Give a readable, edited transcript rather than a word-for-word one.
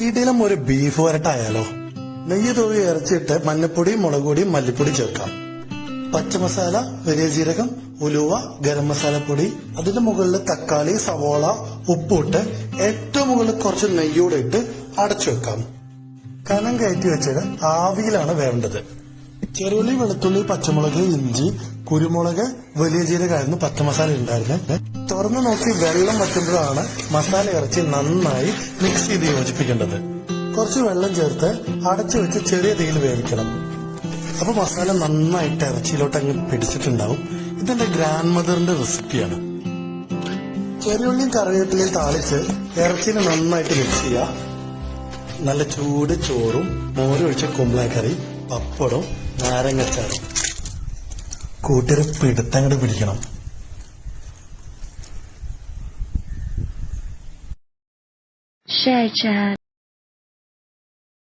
കിടിലം ഒരു ബീഫ് വരട്ടായാലോ. നെയ്യ് തൂവി ഇറച്ചിട്ട് മഞ്ഞപ്പൊടി, മുളക് പൊടി, മല്ലിപ്പൊടി ചേർക്കാം. പച്ചമസാല, വലിയ ജീരകം, ഉലുവ, ഗരം മസാലപ്പൊടി, അതിന്റെ മുകളിൽ തക്കാളി, സവോള, ഉപ്പിട്ട് ഏറ്റവും മുകളിൽ കുറച്ച് നെയ്യൂടെ ഇട്ട് അടച്ചു വെക്കാം. കനം കയറ്റി വെച്ചിട്ട് ആവിയിലാണ് വേണ്ടത്. ചെറുള്ളി, വെളുത്തുള്ളി, പച്ചമുളക്, ഇഞ്ചി, കുരുമുളക്, വലിയ ജീരകമായിരുന്നു പച്ചമസാല ഉണ്ടായിരുന്നത്. തുറന്നു നോക്കി വെള്ളം വറ്റുമ്പോഴാണ് മസാല ഇറച്ചി നന്നായി മിക്സ് ചെയ്ത് യോജിപ്പിക്കേണ്ടത്. കുറച്ച് വെള്ളം ചേർത്ത് അടച്ചു വെച്ച് ചെറിയ തീയിൽ വേവിക്കണം. അപ്പൊ മസാല നന്നായിട്ട് ഇറച്ചിയിലോട്ട് അങ്ങ് പിടിച്ചിട്ടുണ്ടാവും. ഇതെന്റെ ഗ്രാൻഡ് മദറിന്റെ റെസിപ്പിയാണ്. ചെറിയുള്ളിയും കറിവേപ്പിലയും താളിച്ച് ഇറച്ചിനെ നന്നായിട്ട് മിക്സ് ചെയ്യുക. നല്ല ചൂട് ചോറും മോരൊഴിച്ച കുമ്പളക്കറി, പപ്പടവും നാരങ്ങച്ചാറും കൂട്ടൊരു പിടുത്തങ്ങട് പിടിക്കണം. Share chat.